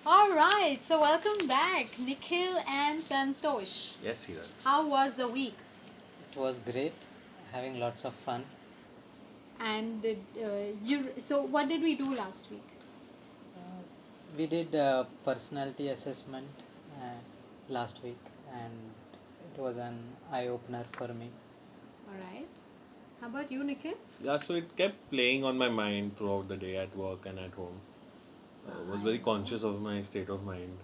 All right, so welcome back, Nikhil and Santosh. Yes, Hiral. How was the week? It was great, having lots of fun. And did you? So, what did we do last week? Uh, we did a personality assessment uh, last week, and it was an eye opener for me. All right. How about you, Nikhil? Yeah, so it kept playing on my mind throughout the day at work and at home. Was I very know. conscious of my state of mind.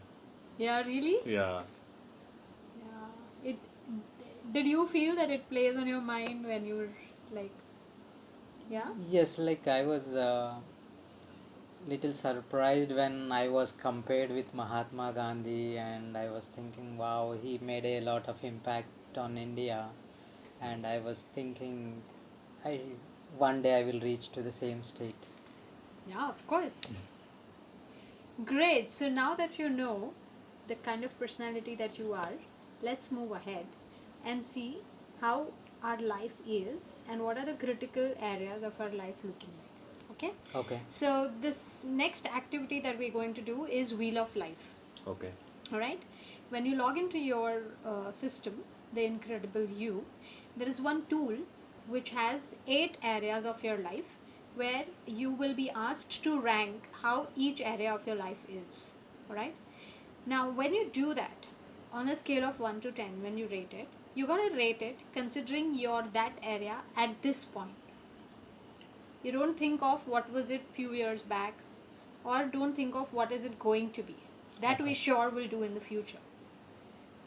Yeah, really? Yeah. Yeah. It. Did you feel that it plays on your mind when you're like, yeah? Yes, like I was little surprised when I was compared with Mahatma Gandhi, and I was thinking, wow, he made a lot of impact on India, and I was thinking, I one day I will reach to the same state. Yeah, of course. Great. So now that you know the kind of personality that you are, let's move ahead and see how our life is and what are the critical areas of our life looking like. Okay? Okay. So this next activity that we're going to do is Wheel of Life. Okay. All right? When you log into your system, the Incredible You, there is one tool which has 8 areas of your life where you will be asked to rank how each area of your life is. All right? Now, when you do that on a scale of 1 to 10, when you rate it, you gotta rate it considering your that area at this point. You don't think of what was it few years back, or don't think of what is it going to be. That we Okay. sure will do in the future.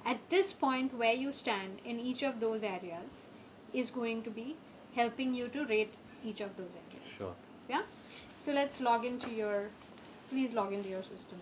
At this point, where you stand in each of those areas is going to be helping you to rate each of those areas. Sure. Yeah? So let's log into your, please log into your system.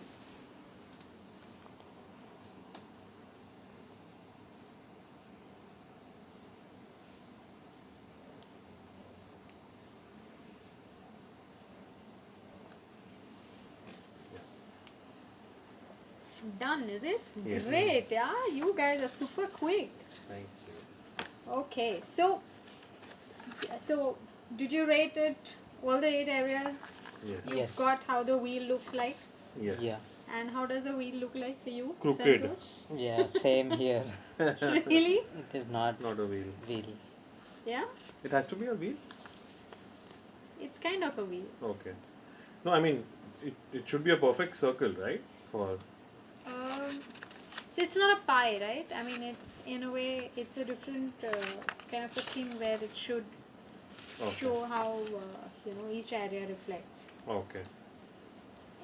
Done, is it? Yes. Great, yeah? You guys are super quick. Thank you. Okay, so did you rate it all the 8 areas? Yes. You've Yes. got how the wheel looks like. Yes. And how does the wheel look like for you, Crooked. Santosh? Yeah, same here. Really? It is not It's not a wheel. wheel. Yeah? It has to be a wheel? It's kind of a wheel. Okay. No, I mean, it should be a perfect circle, right? For. Um, so it's not a pie, right? I mean, it's in a way, it's a different kind of a thing where it should Okay. show how each area reflects. Okay.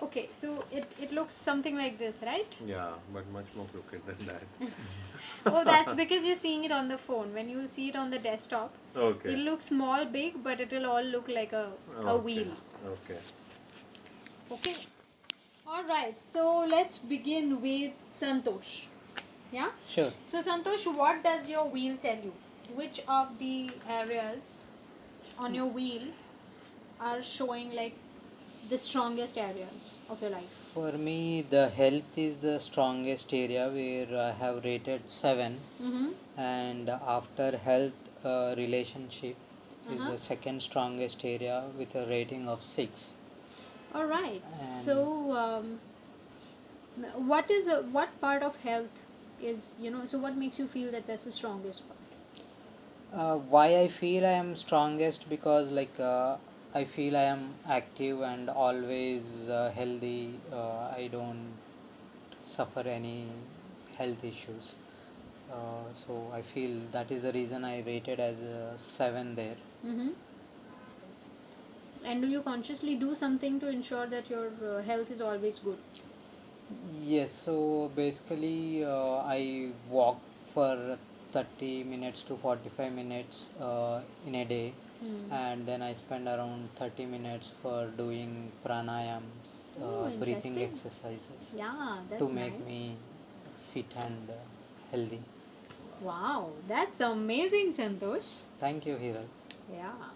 Okay, so it looks something like this, right? Yeah, but much more crooked than that. Oh, that's because you're seeing it on the phone. When you'll see it on the desktop, Okay. it'll look small, big, but it'll all look like a Okay. wheel. Okay. Okay. All right. So let's begin with Santosh. Yeah. Sure. So Santosh, what does your wheel tell you? Which of the areas on your wheel are showing like the strongest areas of your life? For me, the health is the strongest area where I have rated 7, Mm-hmm. and after health, relationship is Uh-huh. the second strongest area with a rating of 6. All right. And So what part of health is so what makes you feel that that's the strongest part? why I feel I am strongest, because I feel I am active and always healthy. I don't suffer any health issues. So I feel that is the reason I rated as a 7 there. Mm-hmm. And do you consciously do something to ensure that your health is always good? Yes, so basically I walk for 30 minutes to 45 minutes in a day, Hmm. and then I spend around 30 minutes for doing pranayams, Oh, breathing interesting. exercises Yeah, to that's make nice. me fit and healthy. Wow, that's amazing, Santosh. Thank you, Hiral. Yeah.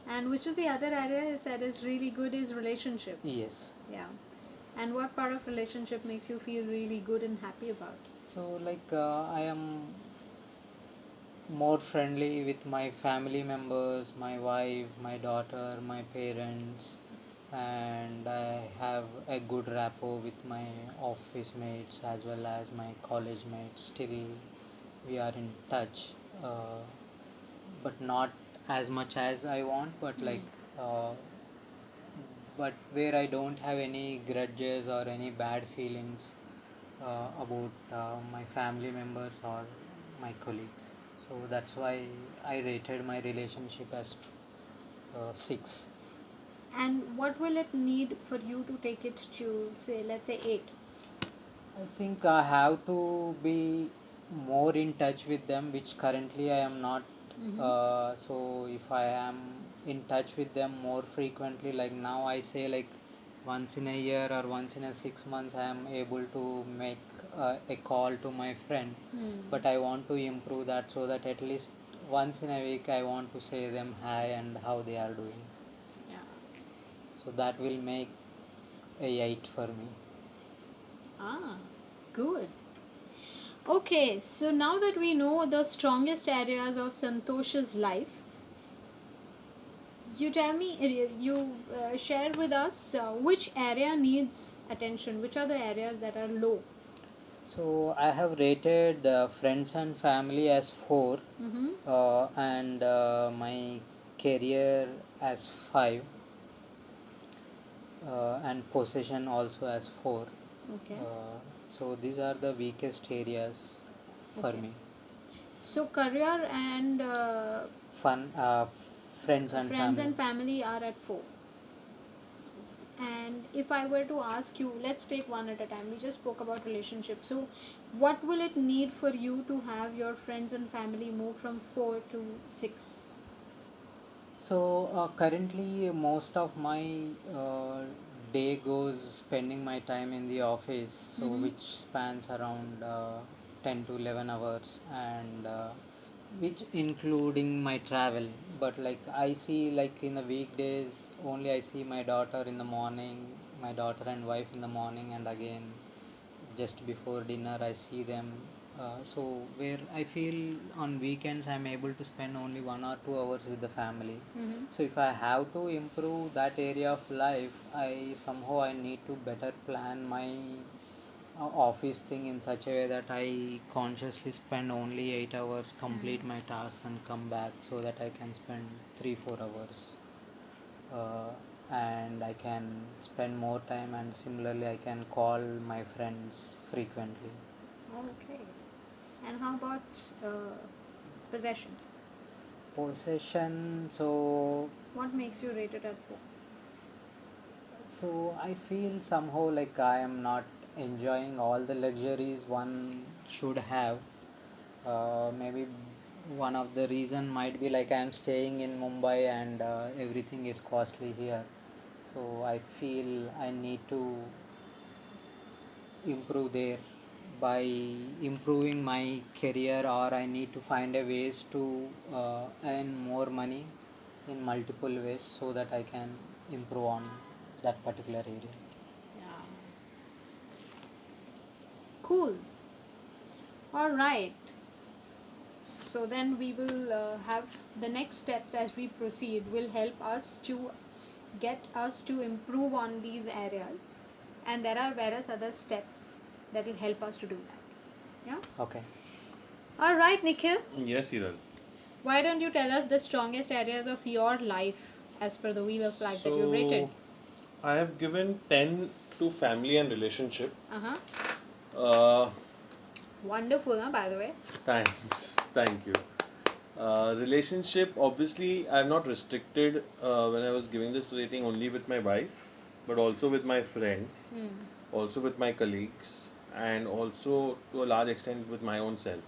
And which is the other area is that is really good is relationship. Yes. Yeah. And what part of relationship makes you feel really good and happy about? So, I am more friendly with my family members, my wife, my daughter, my parents, and I have a good rapport with my office mates as well as my college mates. Still, we are in touch, uh, but not as much as I want. Uh, but where I don't have any grudges or any bad feelings about my family members or my colleagues. So that's why I rated my relationship as 6. And what will it need for you to take it to, say, let's say 8? I think I have to be more in touch with them, which currently I am not. Mm-hmm. So if I am in touch with them more frequently, like now I say like once in a year or once in a 6 months, I am able to make a call to my friend. Hmm. But I want to improve that so that at least once in a week I want to say them hi and how they are doing. Yeah. So that will make a 8 for me. Ah, good. Okay, so now that we know the strongest areas of Santosh's life, you tell me, you share with us which area needs attention, which are the areas that are low. So I have rated friends and family as 4, Mm-hmm. and my career as 5, and possession also as 4. Okay. So these are the weakest areas for Okay. me. So career and Fun, friends and friends family. and family are at 4. And if I were to ask you, let's take one at a time. We just spoke about relationships. So, what will it need for you to have your friends and family move from 4 to 6? So currently, most of my day goes spending my time in the office, so Mm-hmm. which spans around 10 to 11 hours, and which including my travel. But like I see, like in the weekdays, only I see my daughter in the morning, my daughter and wife in the morning, and again just before dinner I see them. So where I feel on weekends I'm able to spend only 1 or 2 hours with the family. Mm-hmm. So if I have to improve that area of life, I need to better plan my office thing in such a way that I consciously spend only 8 hours, complete my tasks, and come back so that I can spend 3-4 hours, uh, and I can spend more time, and similarly I can call my friends frequently. Okay. And how about possession? Possession, so What makes you rate it at 4? I feel somehow like I am not enjoying all the luxuries one should have. Maybe one of the reason might be like I am staying in Mumbai, and everything is costly here. So I feel I need to improve there by improving my career, or I need to find a ways to earn more money in multiple ways so that I can improve on that particular area. Yeah. Cool. All right. So then we will have the next steps as we proceed will help us to get us to improve on these areas, and there are various other steps that will help us to do that. Yeah. Okay. All right, Nikhil. Yes, Hiral. Why don't you tell us the strongest areas of your life as per the wheel of life that you rated? So, I have given 10 to family and relationship. Uh huh. Uh, Wonderful, huh? By the way. Thanks. Thank you. Relationship, obviously, I have not restricted when I was giving this rating only with my wife, but also with my friends, Hmm. also with my colleagues, and also to a large extent with my own self.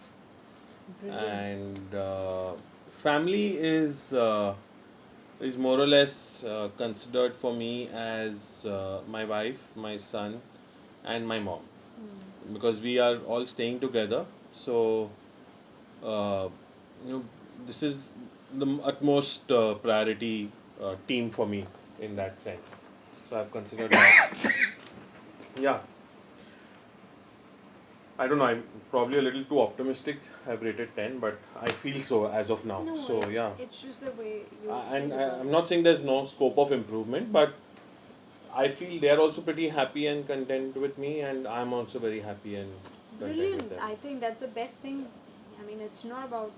Brilliant. And family is more or less considered for me as my wife, my son, and my mom, because we are all staying together. So uh, you know, this is the utmost priority team for me in that sense. So I've considered that. Yeah, I don't know. I'm probably a little too optimistic. I've rated 10, but I feel so as of now. No, So yeah, it's just the way you and feel about I'm it. not saying there's no scope of improvement, but I feel they are also pretty happy and content with me, and I'm also very happy and content with Brilliant. them. I think that's the best thing. I mean, it's not about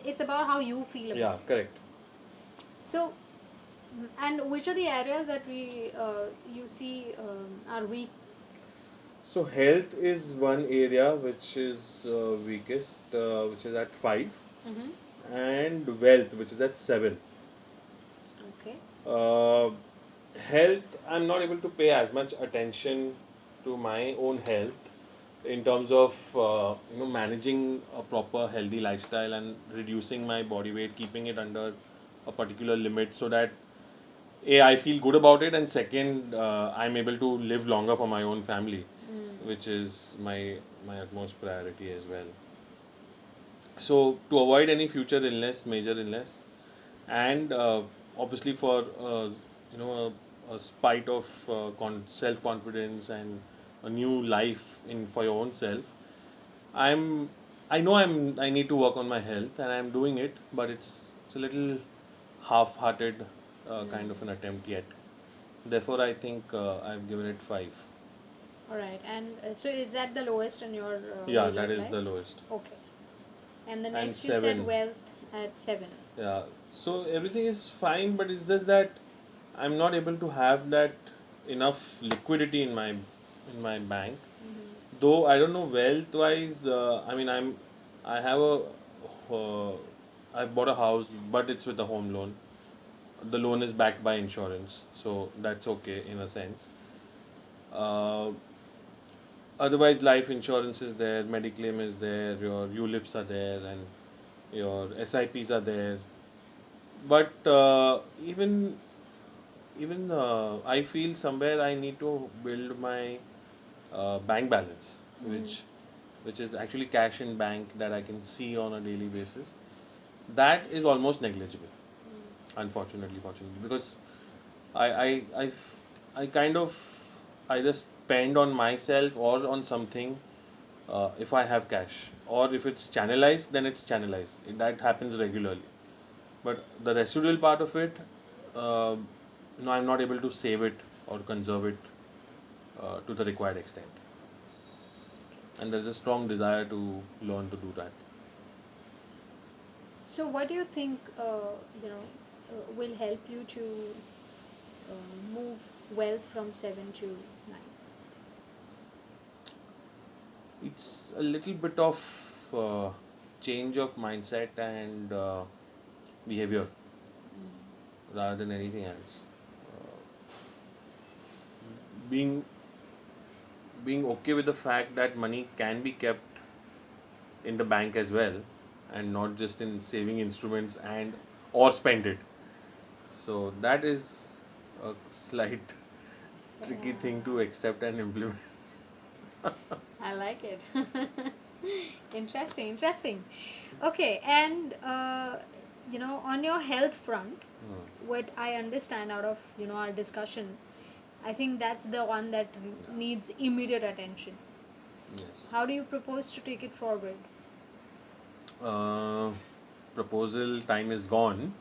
it's about how you feel about Yeah, it. correct. So, and which are the areas that we you see are weak? So health is one area which is weakest, which is at 5, Mm-hmm. and wealth, which is at 7. Okay. Uh, Health, I'm not able to pay as much attention to my own health in terms of managing a proper healthy lifestyle and reducing my body weight, keeping it under a particular limit, so that a I feel good about it, and second, I'm able to live longer for my own family, which is my utmost priority as well. So to avoid any future illness, major illness, and obviously for a spite of self confidence and a new life in for your own self, I'm I know I need to work on my health, and I'm doing it, but it's a little half-hearted kind of an attempt yet. Therefore, I think I've given it 5. All right. And so is that the lowest in your Yeah, wheel that of is life? the lowest. Okay. And the And next you said 7. wealth at 7. Yeah. So everything is fine, but it's just that I'm not able to have that enough liquidity in my bank. Though I don't know wealth wise. I mean, I have a I bought a house, but it's with a home loan. The loan is backed by insurance, so that's okay in a sense. Uh, Otherwise, life insurance is there, mediclaim is there, your ULIPs are there, and your SIPs are there. But even I feel somewhere I need to build my bank balance, which is actually cash in bank that I can see on a daily basis. That is almost negligible, unfortunately, fortunately, because I I I, I kind of either spend on myself or on something if I have cash, or if it's channelized, then it's channelized. That happens regularly. But the residual part of it, uh, no, I'm not able to save it or conserve it to the required extent. And there's a strong desire to learn to do that. So what do you think will help you to move wealth from 7 to 9? It's a little bit of change of mindset and behavior rather than anything else. Uh, being being okay with the fact that money can be kept in the bank as well, and not just in saving instruments and or spend it. So that is a slight tricky thing to accept and implement. I like it. Interesting, interesting. Okay, and on your health front, what I understand out of our discussion, I think that's the one that needs immediate attention. Yes. How do you propose to take it forward? Uh, Proposal time is gone,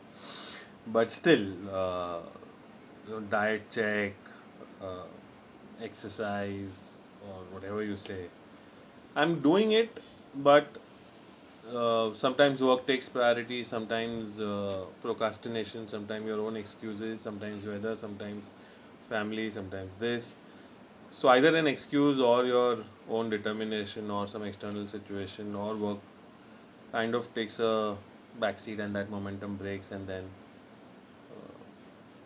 but still, diet check, uh, exercise, or whatever you say. I'm doing it, but sometimes work takes priority, sometimes procrastination, sometimes your own excuses, sometimes weather, sometimes family, sometimes this. So either an excuse or your own determination or some external situation or work kind of takes a backseat, and that momentum breaks, and then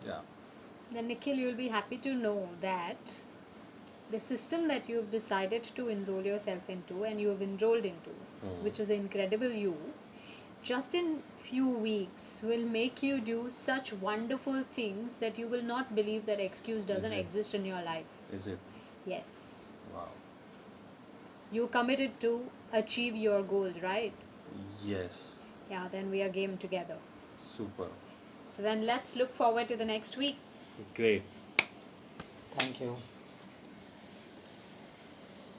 yeah. Then, Nikhil, you'll be happy to know that the system that you've decided to enroll yourself into and you have enrolled into, which is the Incredible You, just in few weeks will make you do such wonderful things that you will not believe that excuse Is doesn't it? exist in your life. Is it? Yes. Wow. You committed to achieve your goals, right? Yes. Yeah, then we are game together. Super. So then let's look forward to the next week. Great. Thank you.